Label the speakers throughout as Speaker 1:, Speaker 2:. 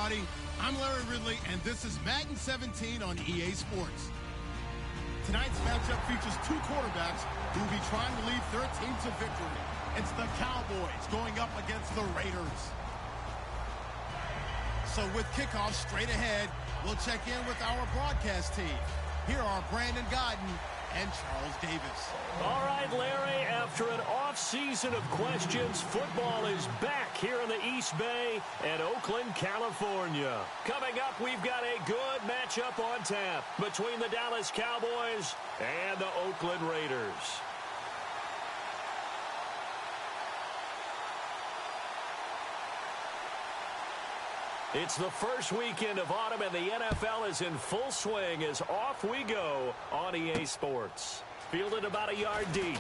Speaker 1: everybody. I'm Larry Ridley, and this is Madden 17 on EA Sports. Tonight's matchup features two quarterbacks who will be trying to lead their team to victory. It's the Cowboys going up against the Raiders. So with kickoff straight ahead, we'll check in with our broadcast team. Here are Brandon Godden and Charles Davis.
Speaker 2: All right, Larry, after an off-season of questions, football is back here in the East Bay and Oakland, California. Coming up, we've got a good matchup on tap between the Dallas Cowboys and the Oakland Raiders. It's the first weekend of autumn, and the NFL is in full swing as off we go on EA Sports. Fielded about a yard deep.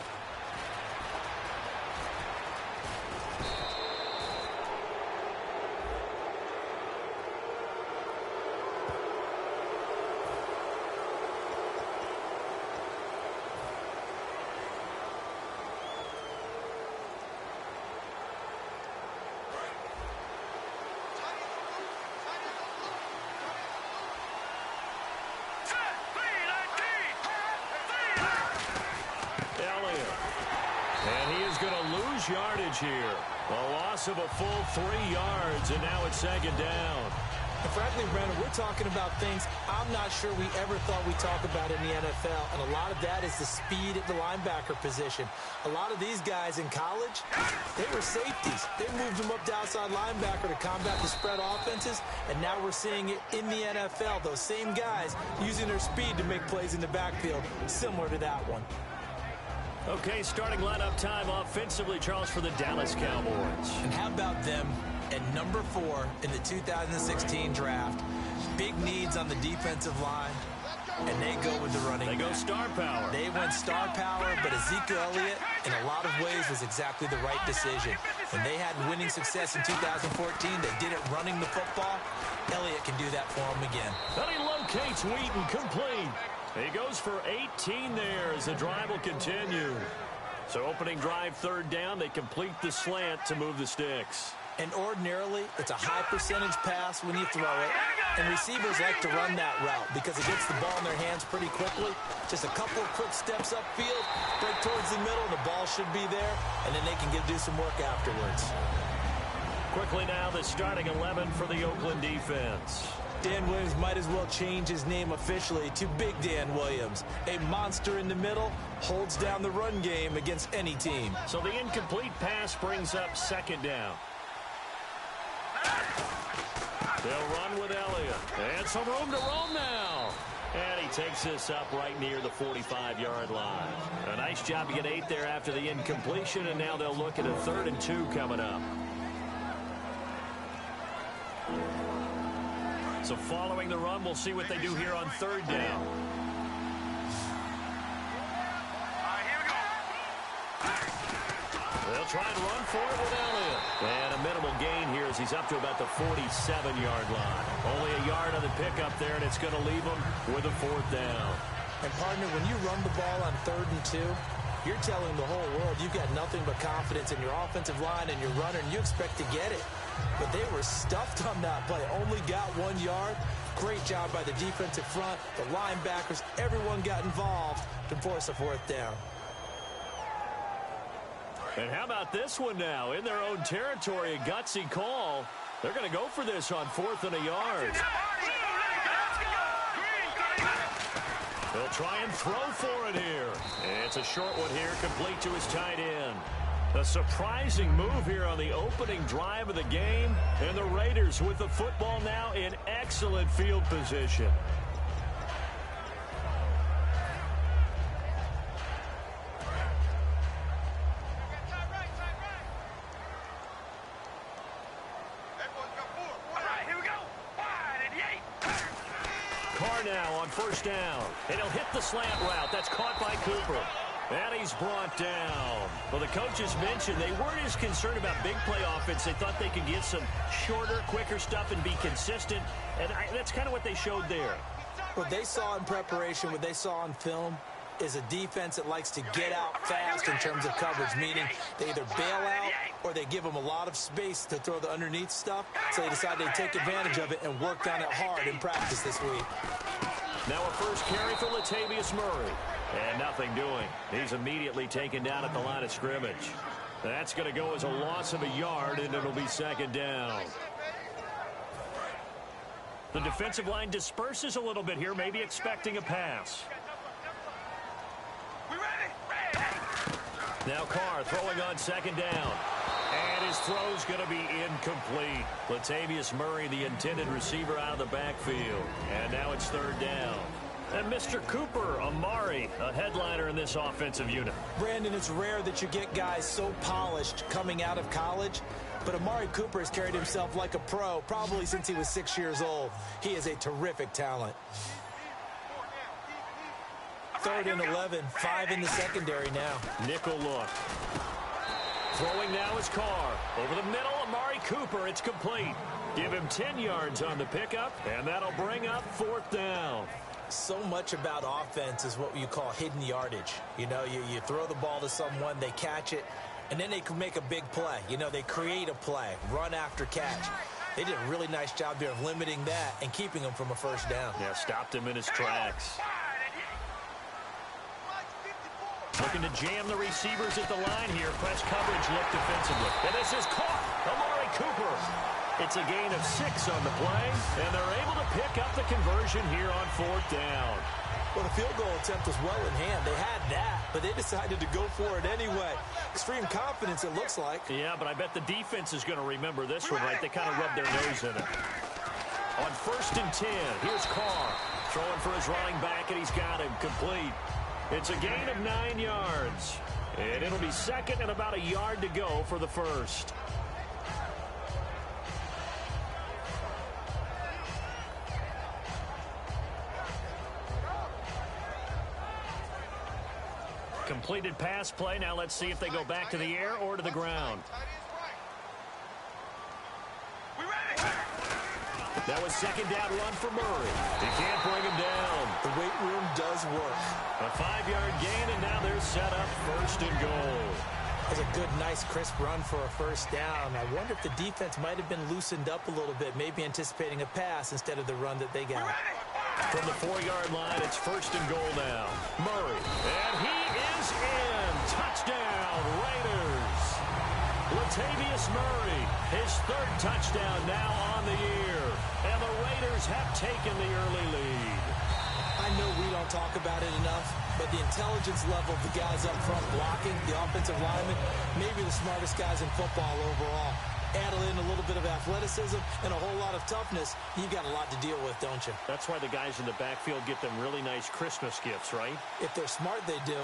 Speaker 2: Yardage here. A loss of a full 3 yards, and now it's second down.
Speaker 3: And frankly, Brandon, we're talking about things I'm not sure we ever thought we'd talk about in the NFL, and a lot of that is the speed at the linebacker position. A lot of these guys in college, they were safeties. They moved them up to outside linebacker to combat the spread offenses, and now we're seeing it in the NFL. Those same guys using their speed to make plays in the backfield, similar to that one.
Speaker 2: Okay, starting lineup time offensively, Charles, for the Dallas Cowboys.
Speaker 3: And how about them at number 4 in the 2016 draft? Big needs on the defensive line, and they go with the running back.
Speaker 2: They go star power.
Speaker 3: They went star power, but Ezekiel Elliott, in a lot of ways, was exactly the right decision. When they had winning success in 2014, they did it running the football. Elliott can do that for them again.
Speaker 2: Then he locates Wheaton, complete. He goes for 18 there as the drive will continue. So opening drive, third down, they complete the slant to move the sticks.
Speaker 3: And ordinarily, it's a high percentage pass when you throw it. And receivers like to run that route because it gets the ball in their hands pretty quickly. Just a couple of quick steps upfield, break towards the middle, the ball should be there, and then they can do some work afterwards.
Speaker 2: Quickly now, the starting 11 for the Oakland defense.
Speaker 3: Dan Williams might as well change his name officially to Big Dan Williams. A monster in the middle, holds down the run game against any team.
Speaker 2: So the incomplete pass brings up second down. They'll run with Elliott. And some room to roam now. And he takes this up right near the 45-yard line. A nice job to get 8 there after the incompletion, and now they'll look at a 3rd and 2 coming up. So following the run, we'll see what they do here on third down. They'll try and run for it with Elliott. And a minimal gain here as he's up to about the 47-yard line. Only a yard on the pickup there, and it's going to leave him with a 4th down.
Speaker 3: And, partner, when you run the ball on 3rd and 2, you're telling the whole world you've got nothing but confidence in your offensive line and your runner, and you expect to get it. But they were stuffed on that play. Only got 1 yard. Great job by the defensive front. The linebackers, everyone got involved to force a 4th down.
Speaker 2: And how about this one now? In their own territory, a gutsy call. They're going to go for this on 4th and a yard. They'll try and throw for it here. And it's a short one here, complete to his tight end. A surprising move here on the opening drive of the game. And the Raiders with the football now in excellent field position. Carr now on 1st down. And he'll hit the slant route. That's caught by Cooper. And he's brought down. Well, the coaches mentioned they weren't as concerned about big play offense. They thought they could get some shorter, quicker stuff and be consistent. And that's kind of what they showed there.
Speaker 3: What they saw in preparation, what they saw on film, is a defense that likes to get out fast in terms of coverage, meaning they either bail out or they give them a lot of space to throw the underneath stuff, so they decide they take advantage of it and work on it hard in practice this week.
Speaker 2: Now a first carry for Latavius Murray. And nothing doing. He's immediately taken down at the line of scrimmage. That's going to go as a loss of a yard, and it'll be second down. The defensive line disperses a little bit here, maybe expecting a pass. Now Carr throwing on second down. And his throw's going to be incomplete. Latavius Murray, the intended receiver, out of the backfield. And now it's third down. And Mr. Cooper, Amari, a headliner in this offensive unit.
Speaker 3: Brandon, it's rare that you get guys so polished coming out of college, but Amari Cooper has carried himself like a pro probably since he was 6 years old. He is a terrific talent. Third and 11, 5 in the secondary now.
Speaker 2: Nickel look. Throwing now is Carr. Over the middle, Amari Cooper. It's complete. Give him 10 yards on the pickup, and that'll bring up fourth down.
Speaker 3: So much about offense is what you call hidden yardage. You know, you throw the ball to someone, they catch it, and then they can make a big play. You know, they create a play, run after catch. They did a really nice job there of limiting that and keeping him from a first down.
Speaker 2: Yeah, stopped him in his tracks. Looking to jam the receivers at the line here. Press coverage look defensively. And this is caught. Amari Cooper. It's a gain of 6 on the play, and they're able to pick up the conversion here on fourth down.
Speaker 3: Well, the field goal attempt was well in hand. They had that, but they decided to go for it anyway. Extreme confidence, it looks like.
Speaker 2: Yeah, but I bet the defense is going to remember this one, right? They kind of rubbed their nose in it. On first and 10, here's Carr. Throwing for his running back, and he's got him complete. It's a gain of 9 yards. And it'll be second and about a yard to go for the first. Completed pass play. Now let's see if they go back to the air or to the ground. That was second down run for Murray. He can't bring him down.
Speaker 3: The weight room does work.
Speaker 2: A 5-yard gain, and now they're set up first and goal.
Speaker 3: That's a good, nice, crisp run for a first down. I wonder if the defense might have been loosened up a little bit, maybe anticipating a pass instead of the run that they got.
Speaker 2: From the 4-yard line, it's first and goal now. Murray, and he is in. Touchdown, Raiders. Latavius Murray, his third touchdown now on the year. And the Raiders have taken the early lead.
Speaker 3: I know we don't talk about it enough, but the intelligence level of the guys up front blocking, the offensive linemen, maybe the smartest guys in football overall. Add in a little bit of athleticism and a whole lot of toughness, you've got a lot to deal with, don't you?
Speaker 2: That's why the guys in the backfield get them really nice Christmas gifts, right?
Speaker 3: If they're smart, they do.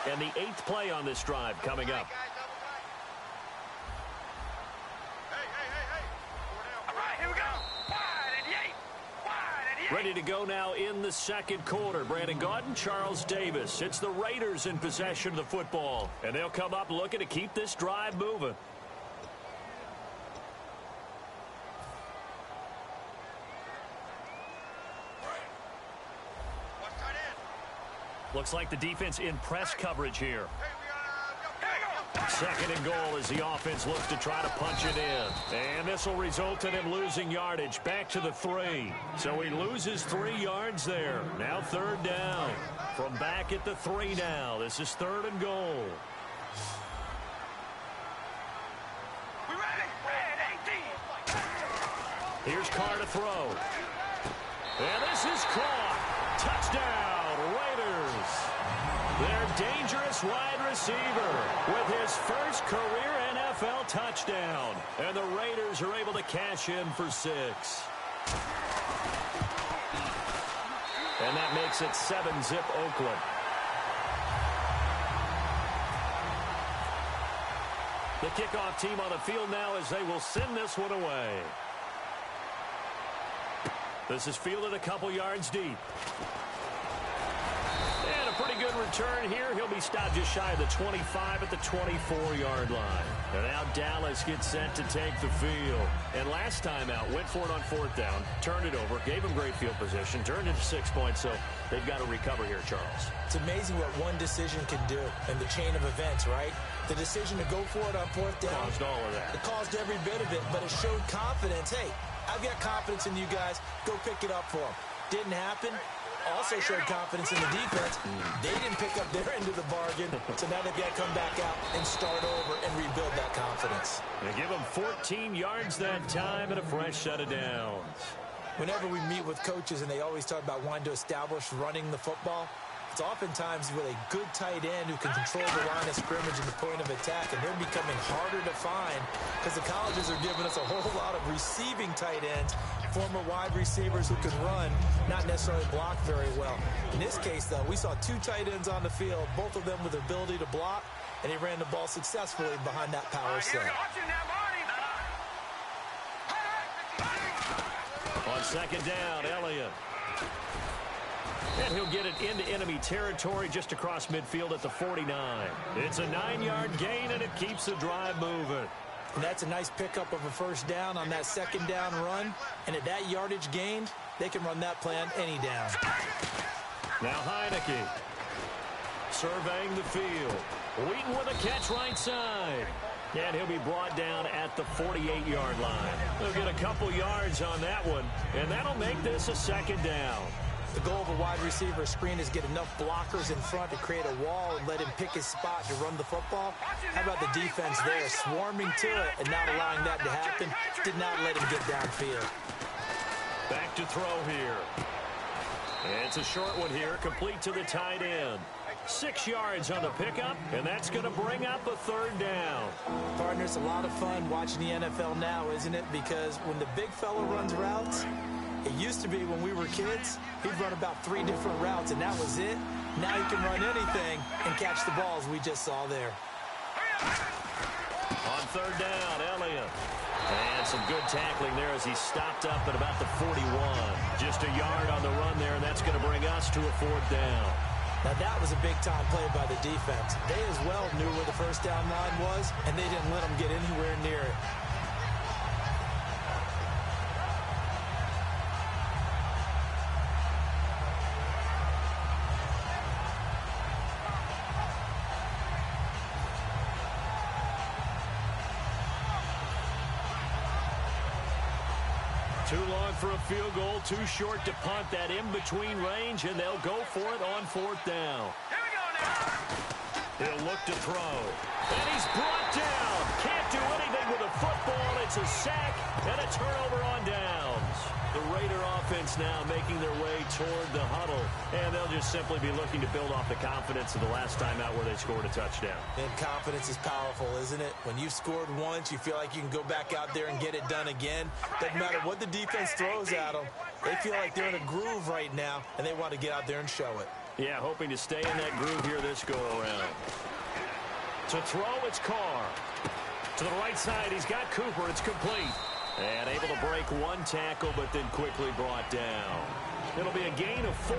Speaker 2: And the 8th play on this drive coming up. Ready to go now in the second quarter. Brandon Gaudin, Charles Davis. It's the Raiders in possession of the football. And they'll come up looking to keep this drive moving. Looks like the defense in press coverage here. Second and goal as the offense looks to try to punch it in. And this will result in him losing yardage back to the 3. So he loses 3 yards there. Now third down. From back at the 3 now. This is third and goal. Here's Carr to throw. And this is caught. Touchdown, Raiders. Their dangerous wide receiver with his first career NFL touchdown. And the Raiders are able to cash in for 6. And that makes it 7-zip Oakland. The kickoff team on the field now as they will send this one away. This is fielded a couple yards deep. And a pretty good return here. He'll be stopped just shy of the 25 at the 24-yard line. And now Dallas gets set to take the field. And last time out, went for it on 4th down, turned it over, gave him great field position, turned it to 6 points, so they've got to recover here, Charles.
Speaker 3: It's amazing what one decision can do in the chain of events, right? The decision to go for it on 4th down.
Speaker 2: Caused all of that.
Speaker 3: It caused every bit of it, but it showed confidence. Hey, I've got confidence in you guys. Go pick it up for them. Didn't happen. Also showed confidence in the defense. They didn't pick up their end of the bargain, so now they've got to come back out and start over and rebuild that confidence.
Speaker 2: They give them 14 yards that time and a fresh set of downs.
Speaker 3: Whenever we meet with coaches and they always talk about wanting to establish running the football, it's oftentimes with a good tight end who can control the line of scrimmage and the point of attack, and they're becoming harder to find because the colleges are giving us a whole lot of receiving tight ends, former wide receivers who can run, not necessarily block very well. In this case, though, we saw 2 tight ends on the field, both of them with the ability to block, and he ran the ball successfully behind that power set.
Speaker 2: On 2nd down, Elliott. And he'll get it into enemy territory just across midfield at the 49. It's a 9-yard gain, and it keeps the drive moving.
Speaker 3: And that's a nice pickup of a 1st down on that 2nd down run. And at that yardage gained, they can run that play on any down.
Speaker 2: Now Heineke surveying the field. Wheaton with a catch right side. And he'll be brought down at the 48-yard line. They'll get a couple yards on that one, and that'll make this a 2nd down.
Speaker 3: The goal of a wide receiver screen is get enough blockers in front to create a wall and let him pick his spot to run the football. How about the defense there, swarming to it and not allowing that to happen? Did not let him get downfield.
Speaker 2: Back to throw here. And it's a short one here, complete to the tight end. 6 yards on the pickup, and that's going to bring up a 3rd down.
Speaker 3: Partner, it's a lot of fun watching the NFL now, isn't it? Because when the big fella runs routes, it used to be when we were kids, he'd run about 3 different routes, and that was it. Now he can run anything and catch the balls we just saw there.
Speaker 2: On 3rd down, Elliott. And some good tackling there as he stopped up at about the 41. Just a yard on the run there, and that's going to bring us to a 4th down.
Speaker 3: Now that was a big-time play by the defense. They as well knew where the 1st down line was, and they didn't let them get anywhere near it.
Speaker 2: Too long for a field goal, too short to punt. That in-between range, and they'll go for it on 4th down.
Speaker 4: Here we go now.
Speaker 2: He'll look to throw. And he's brought down. Can't do anything with a football. It's a sack and a turnover on downs. The Raider offense now making their way toward the huddle, and they'll just simply be looking to build off the confidence of the last time out where they scored a touchdown.
Speaker 3: And confidence is powerful, isn't it? When you've scored once, you feel like you can go back out there and get it done again. Doesn't matter what the defense throws at them. They feel like they're in a groove right now, and they want to get out there and show it.
Speaker 2: Yeah, hoping to stay in that groove here this go-around. To throw, it's Carr. To the right side, he's got Cooper. It's complete. And able to break one tackle, but then quickly brought down. It'll be a gain of 4,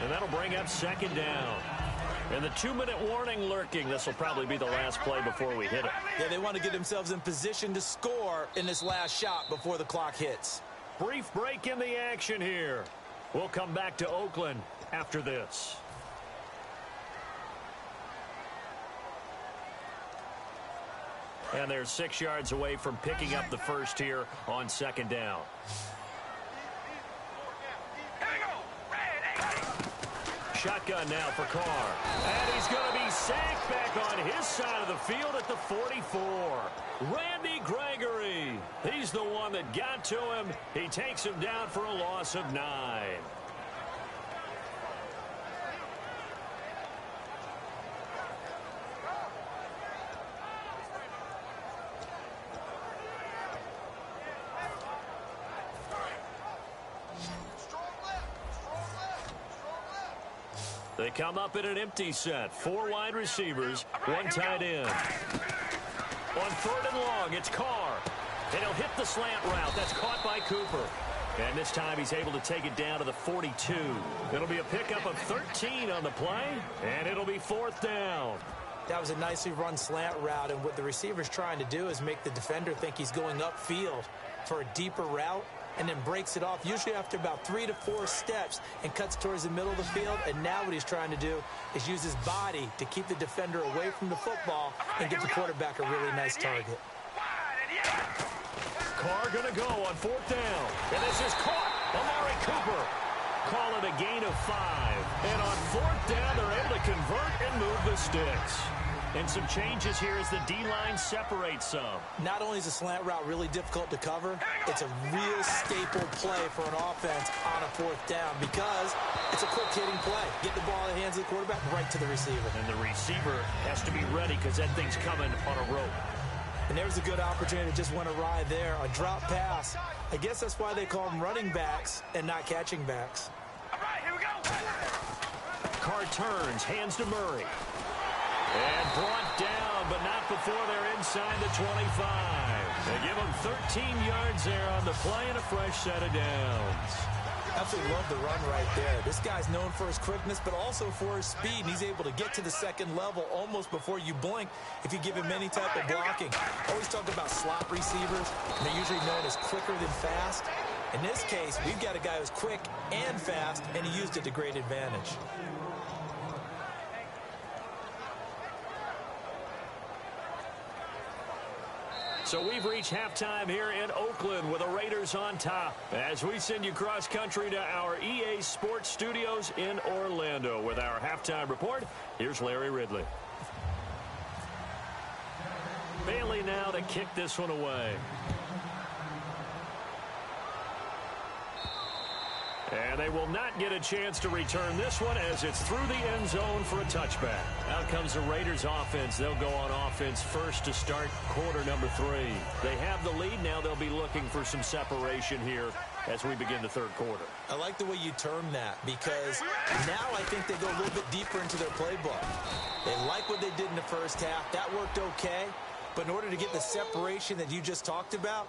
Speaker 2: and that'll bring up 2nd down. And the 2-minute warning lurking. This will probably be the last play before we hit it.
Speaker 3: Yeah, they want to get themselves in position to score in this last shot before the clock hits.
Speaker 2: Brief break in the action here. We'll come back to Oakland after this. And they're 6 yards away from picking up the first here on 2nd down. Shotgun now for Carr. And he's going to be sacked back on his side of the field at the 44. Randy Gregory. He's the one that got to him. He takes him down for a loss of 9. They come up in an empty set. 4 wide receivers, 1 tight end. On 3rd and long, it's Carr. And he'll hit the slant route. That's caught by Cooper. And this time he's able to take it down to the 42. It'll be a pickup of 13 on the play, and it'll be 4th down.
Speaker 3: That was a nicely run slant route, and what the receiver's trying to do is make the defender think he's going upfield for a deeper route, and then breaks it off, usually after about 3 to 4 steps, and cuts towards the middle of the field. And now what he's trying to do is use his body to keep the defender away from the football and give the quarterback a really nice target.
Speaker 2: Carr going to go on 4th down. And this is caught. Amari Cooper. Call it a gain of 5. And on 4th down, they're able to convert and move the sticks. And some changes here as the D-line separates some.
Speaker 3: Not only is the slant route really difficult to cover, it's a real staple play for an offense on a 4th down because it's a quick-hitting play. Get the ball in the hands of the quarterback right to the receiver.
Speaker 2: And the receiver has to be ready because that thing's coming on a rope.
Speaker 3: And there's a good opportunity that just went awry there. A drop pass. I guess that's why they call them running backs and not catching backs.
Speaker 4: All right, here we go.
Speaker 2: Carr turns, hands to Murray. And brought down, but not before they're inside the 25. They give him 13 yards there on the play and a fresh set of downs.
Speaker 3: Absolutely love the run right there. This guy's known for his quickness, but also for his speed. And he's able to get to the second level almost before you blink if you give him any type of blocking. Always talk about slot receivers. They're usually known as quicker than fast. In this case, we've got a guy who's quick and fast, and he used it to great advantage.
Speaker 2: So we've reached halftime here in Oakland with the Raiders on top as we send you cross-country to our EA Sports Studios in Orlando with our halftime report. Here's Larry Ridley. Bailey now to kick this one away. And they will not get a chance to return this one as it's through the end zone for a touchback. Out comes the Raiders offense. They'll go on offense first to start quarter number 3. They have the lead. Now they'll be looking for some separation here as we begin the third quarter.
Speaker 3: I like the way you term that because now I think they go a little bit deeper into their playbook. They like what they did in the first half. That worked okay. But in order to get the separation that you just talked about,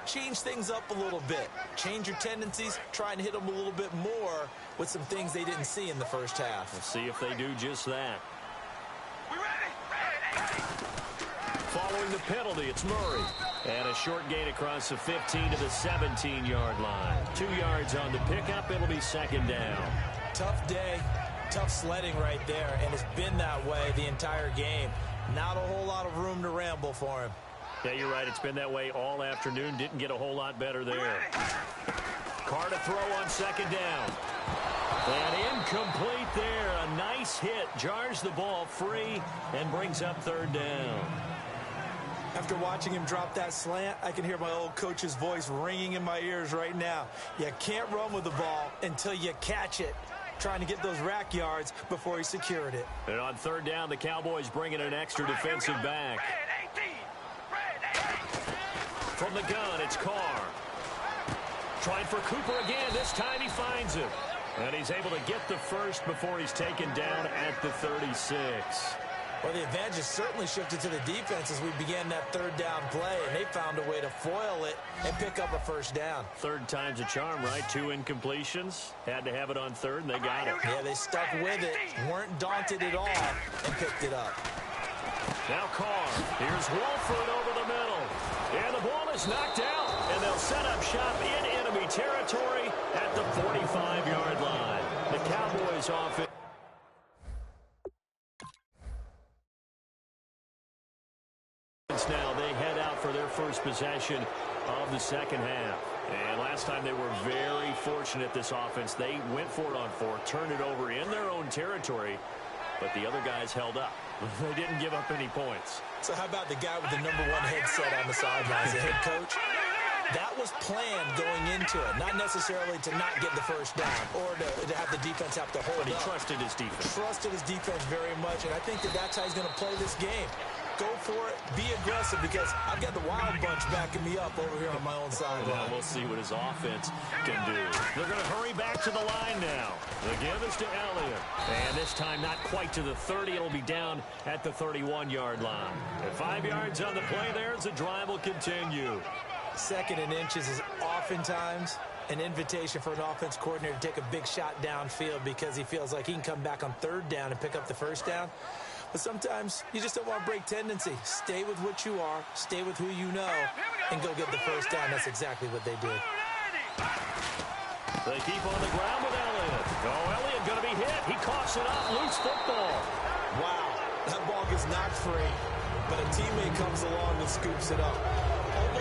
Speaker 3: change things up a little bit. Change your tendencies. Try and hit them a little bit more with some things they didn't see in the first half.
Speaker 2: Let's see if they do just that.
Speaker 4: We ready?
Speaker 2: Following the penalty, it's Murray. And a short gain across the 15 to the 17-yard line. 2 yards on the pickup. It'll be second down.
Speaker 3: Tough day. Tough sledding right there. And it's been that way the entire game. Not a whole lot of room to ramble for him.
Speaker 2: Yeah, you're right. It's been that way all afternoon. Didn't get a whole lot better there. Carr to throw on second down. And incomplete there. A nice hit. Jars the ball free and brings up third down.
Speaker 3: After watching him drop that slant, I can hear my old coach's voice ringing in my ears right now. You can't run with the ball until you catch it. Trying to get those rack yards before he secured it.
Speaker 2: And on third down, the Cowboys bring in an extra defensive back. From the gun, it's Carr. Trying for Cooper again. This time he finds him. And he's able to get the first before he's taken down at the 36.
Speaker 3: Well, the advantage has certainly shifted to the defense as we began that third down play, and they found a way to foil it and pick up a first down.
Speaker 2: Third time's a charm, right? 2 incompletions. Had to have it on third, and they got it.
Speaker 3: Yeah, they stuck with it, weren't daunted at all, and picked it up.
Speaker 2: Now Carr. Here's Wolford over the middle. And the ball is knocked out, and they'll set up shop in enemy territory at the 45-yard line. The Cowboys offense. Now they head out for their first possession of the second half. And last time they were very fortunate, this offense. They went for it on 4, turned it over in their own territory, but the other guys held up. They didn't give up any points.
Speaker 3: So how about the guy with the #1 headset on the sidelines, the head coach? That was planned going into it, not necessarily to not get the first down or to have the defense have to hold
Speaker 2: But he
Speaker 3: up.
Speaker 2: trusted his defense.
Speaker 3: Trusted his defense very much, and I think that's how he's going to play this game. Go for it, be aggressive, because I've got the wild bunch backing me up over here on my own sideline.
Speaker 2: Well, we'll see what his offense can do. They're going to hurry back to the line now. The give is to Elliott. And this time not quite to the 30. It'll be down at the 31-yard line. At 5 yards on the play there as the drive will continue.
Speaker 3: 2nd and inches is oftentimes an invitation for an offense coordinator to take a big shot downfield because he feels like he can come back on third down and pick up the first down. But sometimes you just don't want to break tendency. Stay with what you are, stay with who you know, and go get the first down. That's exactly what they did.
Speaker 2: They keep on the ground with Elliott. Oh, Elliott going to be hit. He coughs it up. Loose football.
Speaker 3: Wow, that ball gets knocked free, but a teammate comes along and scoops it up.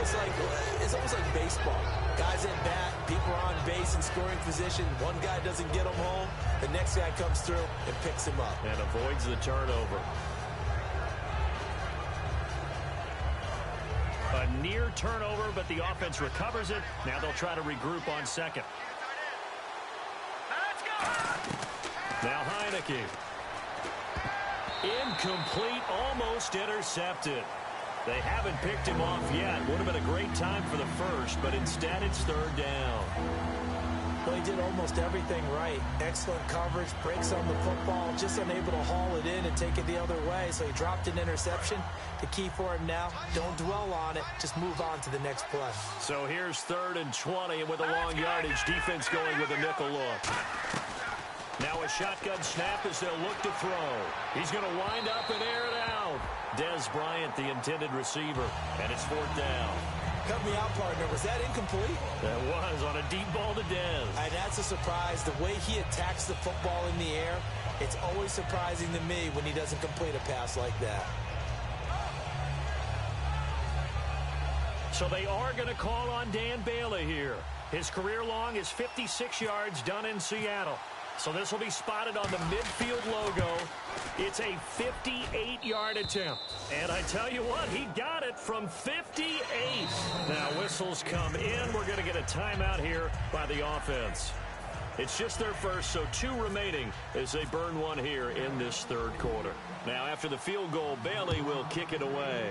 Speaker 3: It's almost like baseball. Guys at bat, people are on base in scoring position. One guy doesn't get him home. The next guy comes through and picks him up.
Speaker 2: And avoids the turnover. A near turnover, but the offense recovers it. Now they'll try to regroup on second.
Speaker 4: Let's go!
Speaker 2: Now Heineke. Incomplete, almost intercepted. They haven't picked him off yet. Would have been a great time for the first, but instead it's third down.
Speaker 3: Well, he did almost everything right. Excellent coverage, breaks on the football, just unable to haul it in and take it the other way. So he dropped an interception. The key for him now, don't dwell on it. Just move on to the next play.
Speaker 2: So here's 3rd and 20, and with a long yardage, defense going with a nickel look. Now a shotgun snap as they'll look to throw. He's going to wind up and air it out. Dez Bryant, the intended receiver, and it's 4th down.
Speaker 3: Cut me out, partner. Was that incomplete?
Speaker 2: That was on a deep ball to Dez.
Speaker 3: And that's a surprise. The way he attacks the football in the air, it's always surprising to me when he doesn't complete a pass like that.
Speaker 2: So they are going to call on Dan Bailey here. His career long is 56 yards done in Seattle. So this will be spotted on the midfield logo. It's a 58-yard attempt. And I tell you what, he got it from 58. Now whistles come in. We're going to get a timeout here by the offense. It's just their first, so 2 remaining as they burn one here in this 3rd quarter. Now after the field goal, Bailey will kick it away.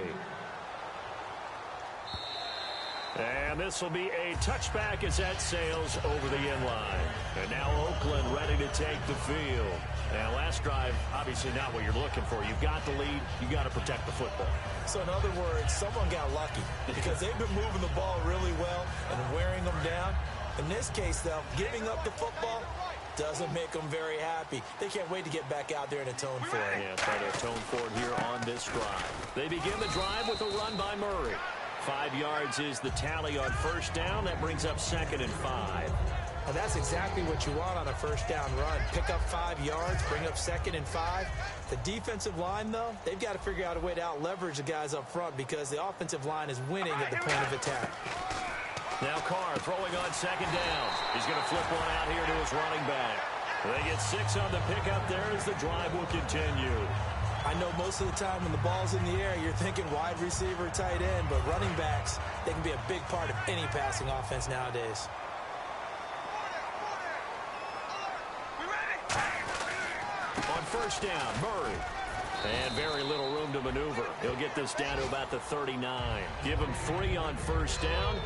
Speaker 2: And this will be a touchback as that sails over the end line. And now Oakland ready to take the field. Now last drive, obviously not what you're looking for. You've got the lead. You got to protect the football.
Speaker 3: So in other words, someone got lucky because they've been moving the ball really well and wearing them down. In this case, though, giving up the football doesn't make them very happy. They can't wait to get back out there and atone for it.
Speaker 2: Yeah, try to atone for it here on this drive. They begin the drive with a run by Murray. 5 yards is the tally on first down. That brings up 2nd and 5.
Speaker 3: And that's exactly what you want on a first down run. Pick up 5 yards, bring up 2nd and 5. The defensive line, though, they've got to figure out a way to out-leverage the guys up front because the offensive line is winning at the point of attack.
Speaker 2: Now Carr throwing on 2nd down. He's going to flip one out here to his running back. They get 6 on the pickup there as the drive will continue.
Speaker 3: I know most of the time when the ball's in the air, you're thinking wide receiver, tight end, but running backs, they can be a big part of any passing offense nowadays.
Speaker 2: On first down, Murray. And very little room to maneuver. He'll get this down to about the 39. Give him 3 on first down.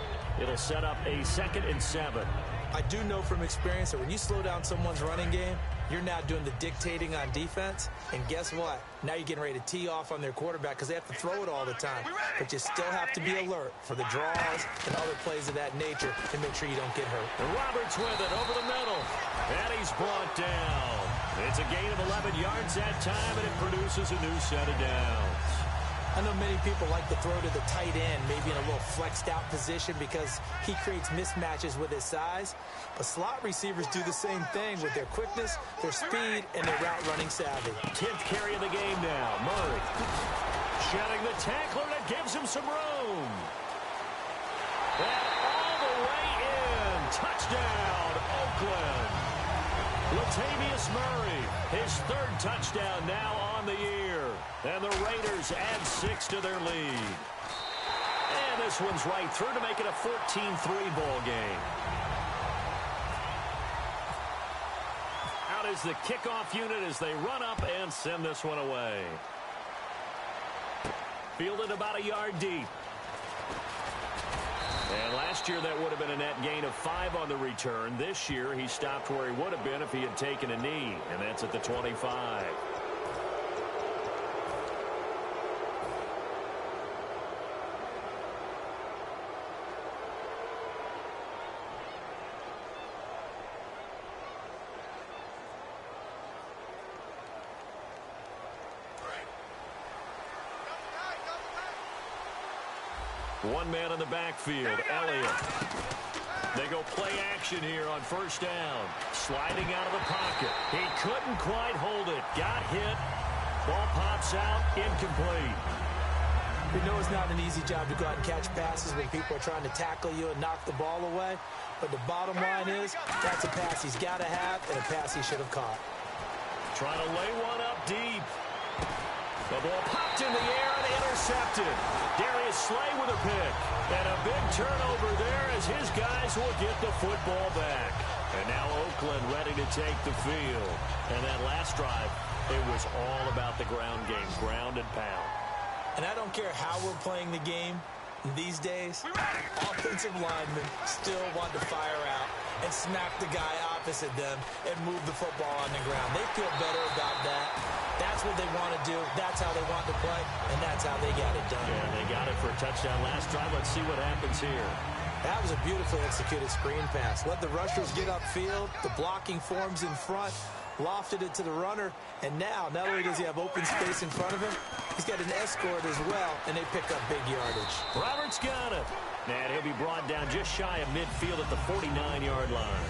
Speaker 2: It'll set up a 2nd and 7.
Speaker 3: I do know from experience that when you slow down someone's running game, you're now doing the dictating on defense. And guess what? Now you're getting ready to tee off on their quarterback because they have to throw it all the time. But you still have to be alert for the draws and other plays of that nature to make sure you don't get hurt.
Speaker 2: And Roberts with it over the middle. And he's brought down. It's a gain of 11 yards that time, and it produces a new set of downs.
Speaker 3: I know many people like to throw to the tight end, maybe in a little flexed out position because he creates mismatches with his size. But slot receivers do the same thing with their quickness, their speed, and their route running savvy.
Speaker 2: 10th carry of the game now. Murray shedding the tackler that gives him some room. And all the way in. Touchdown, Oakland. Latavius Murray, his 3rd touchdown now on the year. And the Raiders add 6 to their lead. And this one's right through to make it a 14-3 ball game. Out is the kickoff unit as they run up and send this one away. Fielded about a yard deep. And last year that would have been a net gain of 5 on the return. This year he stopped where he would have been if he had taken a knee, and that's at the 25. One man in the backfield, Elliott. They go play action here on first down. Sliding out of the pocket. He couldn't quite hold it. Got hit. Ball pops out, incomplete.
Speaker 3: We know it's not an easy job to go out and catch passes when people are trying to tackle you and knock the ball away. But the bottom line is, that's a pass he's got to have and a pass he should have caught.
Speaker 2: Trying to lay one up deep. The ball popped in the air and intercepted. Darius Slay with a pick. And a big turnover there as his guys will get the football back. And now Oakland ready to take the field. And that last drive, it was all about the ground game, ground and pound.
Speaker 3: And I don't care how we're playing the game these days, offensive linemen still want to fire out and smack the guy opposite them and move the football on the ground. They feel better about that. That's what they want to do. That's how they want to play, and that's how they got it done.
Speaker 2: Yeah, they got it for a touchdown last drive. Let's see what happens here.
Speaker 3: That was a beautifully executed screen pass. Let the rushers get upfield. The blocking forms in front. Lofted it to the runner, and now, not only does he have open space in front of him, he's got an escort as well, and they pick up big yardage.
Speaker 2: Roberts got it. And he'll be brought down just shy of midfield at the 49-yard line.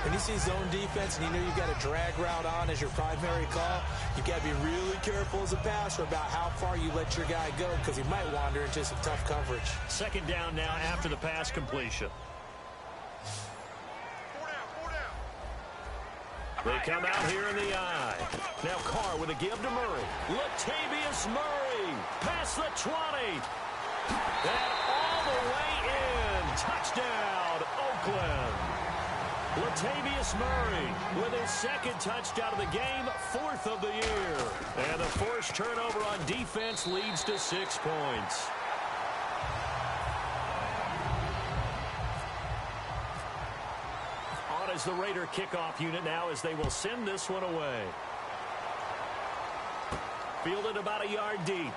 Speaker 3: When you see zone defense and you know you've got a drag route on as your primary call, you've got to be really careful as a passer about how far you let your guy go because he might wander into some tough coverage.
Speaker 2: Second down now after the pass completion. They come out here in the eye. Now Carr with a give to Murray. Latavius Murray past the 20. And all the way in. Touchdown, Oakland. Latavius Murray with his second touchdown of the game, fourth of the year. And the forced turnover on defense leads to 6 points. As the Raider kickoff unit now as they will send this one away. Fielded about a yard deep.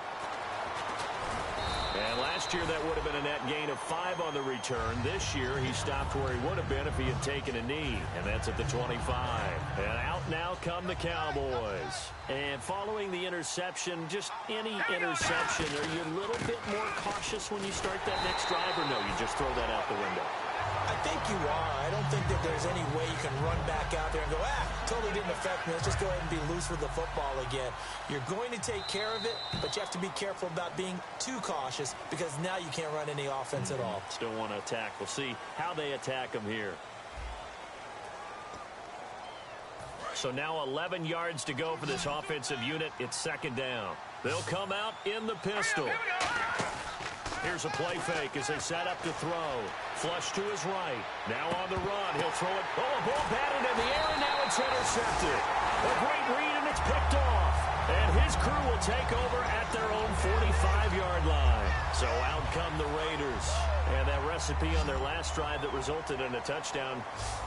Speaker 2: And last year that would have been a net gain of 5 on the return. This year he stopped where he would have been if he had taken a knee. And that's at the 25. And out now come the Cowboys. And following the interception, just any interception, are you a little bit more cautious when you start that next drive, or no, you just throw that out the window?
Speaker 3: I think you are. I don't think that there's any way you can run back out there and go, totally didn't affect me. Let's just go ahead and be loose with the football again. You're going to take care of it, but you have to be careful about being too cautious because now you can't run any offense at all.
Speaker 2: Still want to attack. We'll see how they attack them here. So now 11 yards to go for this offensive unit. It's second down. They'll come out in the pistol. Here's a play fake as they set up to throw. Flush to his right. Now on the run. He'll throw it. Oh, a ball batted in the air, and now it's intercepted. A great read, and it's picked off. And his crew will take over at their own 45-yard line. So out come the Raiders. And that recipe on their last drive that resulted in a touchdown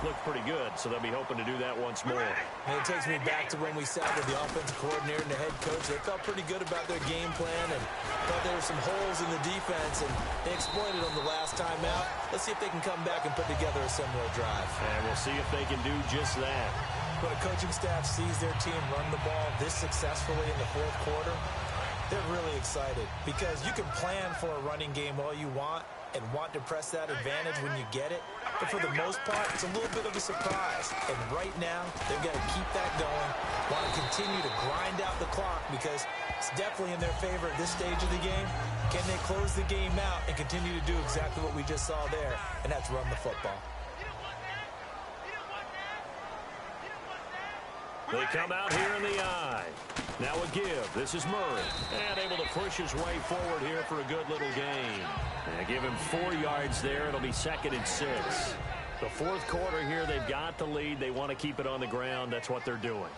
Speaker 2: looked pretty good. So they'll be hoping to do that once more.
Speaker 3: And it takes me back to when we sat with the offensive coordinator and the head coach. They felt pretty good about their game plan and thought there were some holes in the defense, and they exploited them the last time out. Let's see if they can come back and put together a similar drive.
Speaker 2: And we'll see if they can do just that.
Speaker 3: When a coaching staff sees their team run the ball this successfully in the fourth quarter, they're really excited because you can plan for a running game all you want and want to press that advantage when you get it. But for the most part, it's a little bit of a surprise. And right now, they've got to keep that going, want to continue to grind out the clock because it's definitely in their favor at this stage of the game. Can they close the game out and continue to do exactly what we just saw there, and that's run the football.
Speaker 2: They come out here in the eye. Now a give. This is Murray. And able to push his way forward here for a good little gain. And give him 4 yards there. It'll be 2nd and 6. The fourth quarter here, they've got the lead. They want to keep it on the ground. That's what they're doing.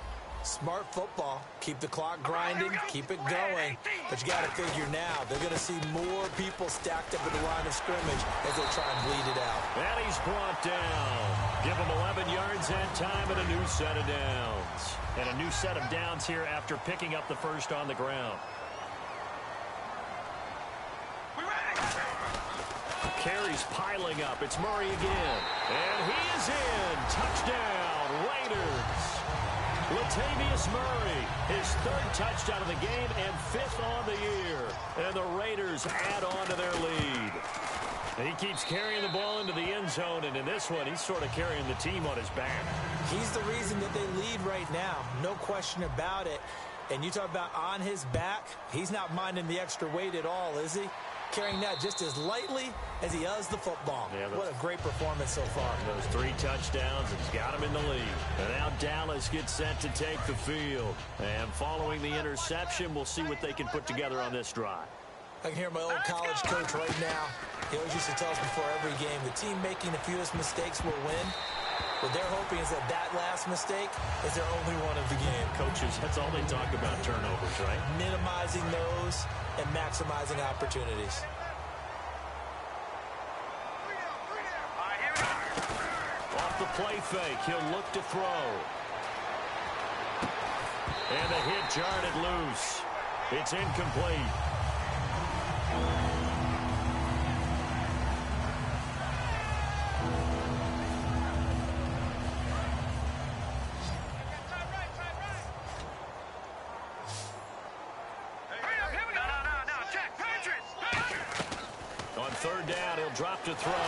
Speaker 3: Smart football. Keep the clock grinding, keep it going. But you got to figure now, they're going to see more people stacked up at the line of scrimmage as they try and bleed it out.
Speaker 2: And he's brought down. Give him 11 yards that time and a new set of downs. And a new set of downs here after picking up the first on the ground. Carries piling up. It's Murray again. And he is in. Touchdown, Raiders. Latavius Murray, his third touchdown of the game and fifth on the year. And the Raiders add on to their lead. He keeps carrying the ball into the end zone, and in this one, he's sort of carrying the team on his back.
Speaker 3: He's the reason that they lead right now. No question about it. And you talk about on his back, he's not minding the extra weight at all, is he? Carrying that just as lightly as he does the football. Yeah, what a great performance so far.
Speaker 2: Those 3 touchdowns has got him in the lead. And now Dallas gets set to take the field. And following the interception, we'll see what they can put together on this drive.
Speaker 3: I can hear my old college coach right now. He always used to tell us before every game, the team making the fewest mistakes will win. What they're hoping is that that last mistake is their only one of the game.
Speaker 2: Coaches, that's all they talk about, turnovers, right?
Speaker 3: Minimizing those and maximizing opportunities.
Speaker 2: Off the play fake, he'll look to throw. And the hit jarred it loose. It's incomplete. Third down, he'll drop to throw.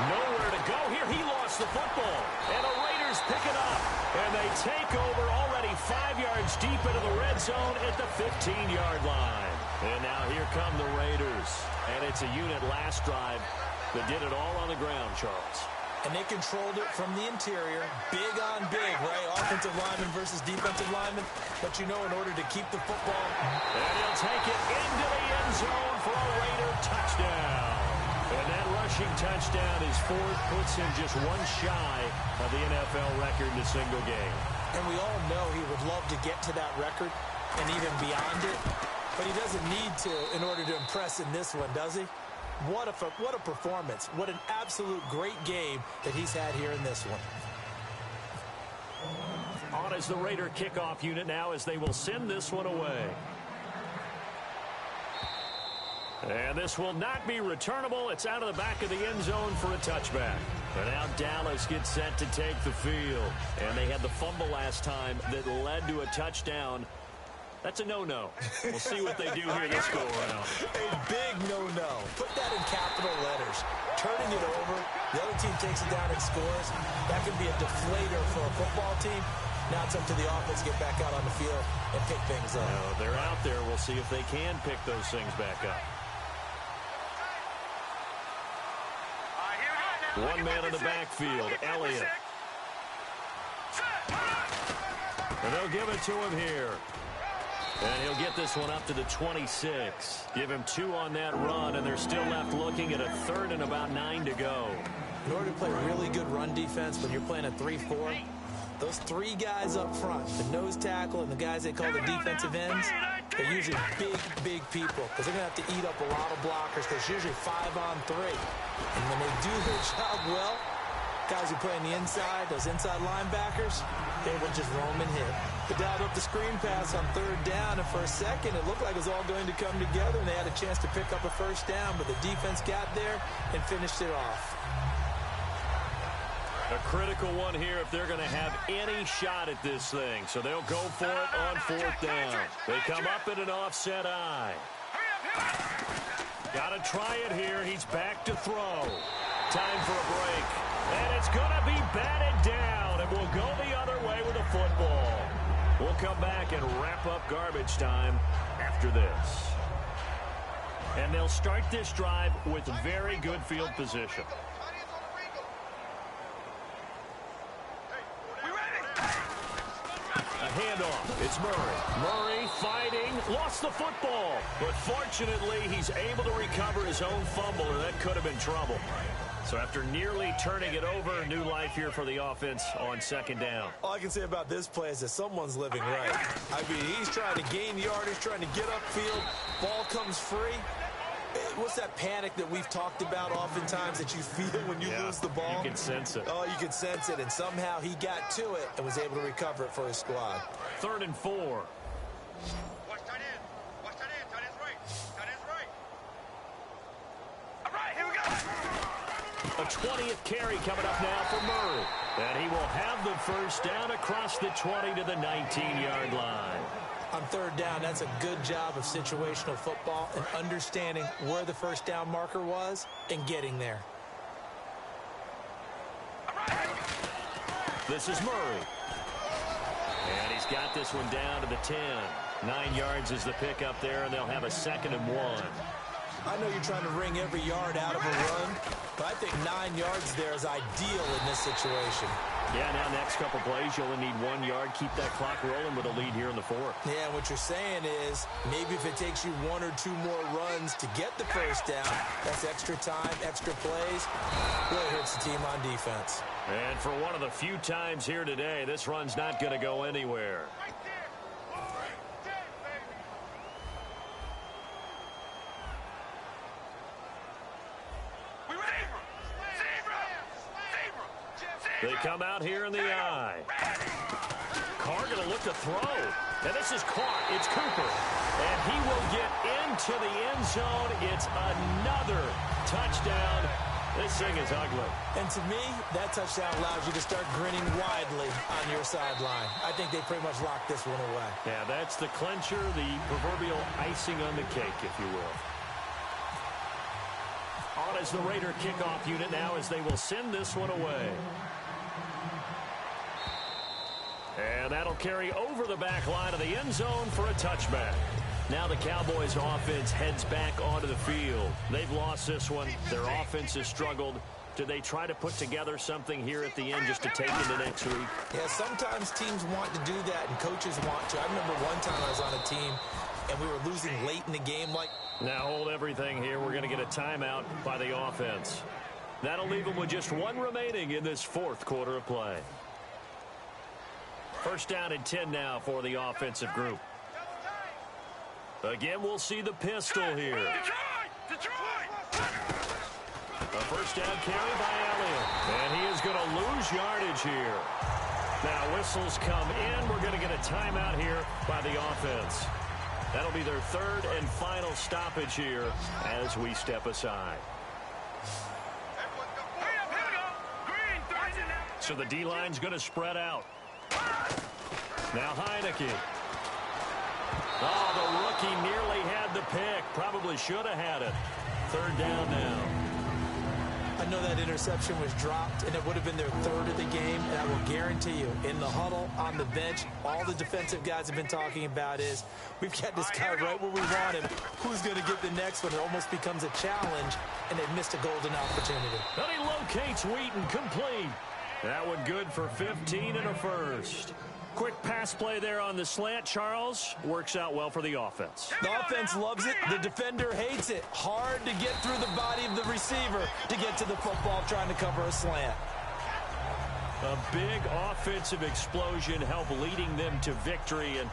Speaker 2: Nowhere to go here. He lost the football. And the Raiders pick it up. And they take over already 5 yards deep into the red zone at the 15-yard line. And now here come the Raiders. And it's a unit last drive that did it all on the ground, Charles.
Speaker 3: And they controlled it from the interior. Big on big, right? Offensive lineman versus defensive lineman. But you know, in order to keep the football.
Speaker 2: And he'll take it into the end zone for a Raider touchdown. And that rushing touchdown is fourth, puts him just one shy of the NFL record in a single game.
Speaker 3: And we all know he would love to get to that record and even beyond it. But he doesn't need to in order to impress in this one, does he? What a performance. What an absolute great game that he's had here in this one.
Speaker 2: On is the Raider kickoff unit now as they will send this one away. And this will not be returnable. It's out of the back of the end zone for a touchback. But now Dallas gets set to take the field. And they had the fumble last time that led to a touchdown. That's a no-no. We'll see what they do here this go-around.
Speaker 3: A big no-no. Put that in capital letters. Turning it over. The other team takes it down and scores. That can be a deflator for a football team. Now it's up to the offense to get back out on the field and pick things up.
Speaker 2: No, they're out there. We'll see if they can pick those things back up. One man in the backfield, Elliott. And they'll give it to him here. And he'll get this one up to the 26. Give him 2 on that run, and they're still left looking at a third and about 9 to go.
Speaker 3: In order to play really good run defense when you're playing a 3-4, those 3 guys up front, the nose tackle and the guys they call the defensive ends, they're usually big people because they're going to have to eat up a lot of blockers because it's usually 5 on 3. And when they do their job well, guys who play on the inside, those inside linebackers, they will just roam and hit. They dialed up the screen pass on third down, and for a second, it looked like it was all going to come together, and they had a chance to pick up a first down, but the defense got there and finished it off.
Speaker 2: A critical one here if they're going to have any shot at this thing. So they'll go for it on fourth down. They come up at an offset eye. Got to try it here. He's back to throw. Time for a break. And it's going to be batted down. And we'll go the other way with a football. We'll come back and wrap up garbage time after this. And they'll start this drive with very good field position. Handoff. It's Murray. Murray fighting. Lost the football. But fortunately, he's able to recover his own fumble, and that could have been trouble. So after nearly turning it over, new life here for the offense on second down.
Speaker 3: All I can say about this play is that someone's living right. I mean, he's trying to gain yardage, trying to get upfield. Ball comes free. What's that panic that we've talked about oftentimes that you feel when you lose the ball?
Speaker 2: You can sense it.
Speaker 3: Oh, you can sense it, and somehow he got to it and was able to recover it for his squad.
Speaker 2: 3rd and 4.
Speaker 4: Watch tight end. Watch tight end. Tight end's right. Tight end's right. All right, here we go.
Speaker 2: A 20th carry coming up now for Murray. And he will have the first down across the 20 to the 19-yard line.
Speaker 3: On third down, that's a good job of situational football and understanding where the first down marker was and getting there.
Speaker 2: This is Murray. And he's got this one down to the 10. 9 yards is the pickup there, and they'll have a 2nd and 1.
Speaker 3: I know you're trying to wring every yard out of a run, but I think 9 yards there is ideal in this situation.
Speaker 2: Yeah, now next couple plays, you only need 1 yard. Keep that clock rolling with a lead here in the 4th.
Speaker 3: Yeah, and what you're saying is maybe if it takes you 1 or 2 more runs to get the first down, that's extra time, extra plays. Really hurts the team on defense.
Speaker 2: And for one of the few times here today, this run's not going to go anywhere. They come out here in the I. Carr going to look to throw. And this is caught. It's Cooper. And he will get into the end zone. It's another touchdown. This thing is ugly.
Speaker 3: And to me, that touchdown allows you to start grinning widely on your sideline. I think they pretty much locked this one away.
Speaker 2: Yeah, that's the clincher, the proverbial icing on the cake, if you will. On as the Raider kickoff unit now as they will send this one away. And that'll carry over the back line of the end zone for a touchback. Now the Cowboys offense heads back onto the field. They've lost this one. Their offense has struggled. Do they try to put together something here at the end just to take into next week?
Speaker 3: Yeah, sometimes teams want to do that and coaches want to. I remember one time I was on a team and we were losing late in the game.
Speaker 2: Now hold everything here. We're going to get a timeout by the offense. That'll leave them with just 1 remaining in this 4th quarter of play. First down and 10 now for the offensive group. Again, we'll see the pistol here. A first down carry by Elliott. And he is going to lose yardage here. Now whistles come in. We're going to get a timeout here by the offense. That'll be their 3rd and final stoppage here as we step aside. So the D-line's going to spread out. Now Heineke. Oh, the rookie nearly had the pick. Probably should have had it. 3rd down now.
Speaker 3: I know that interception was dropped, and it would have been their 3rd of the game, and I will guarantee you, in the huddle, on the bench, all the defensive guys have been talking about is, we've got this guy right where we want him. Who's going to get the next one? It almost becomes a challenge, and they've missed a golden opportunity.
Speaker 2: And he locates Wheaton, complete. That one good for 15 and a first. Quick pass play there on the slant, Charles. Works out well for the offense.
Speaker 3: The offense loves it. The defender hates it. Hard to get through the body of the receiver to get to the football trying to cover a slant.
Speaker 2: A big offensive explosion helped leading them to victory. And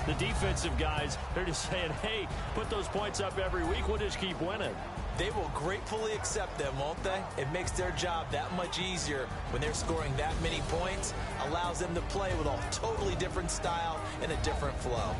Speaker 2: the defensive guys, they're just saying, hey, put those points up every week. We'll just keep winning.
Speaker 3: They will gratefully accept them, won't they? It makes their job that much easier when they're scoring that many points. Allows them to play with a totally different style and a different flow.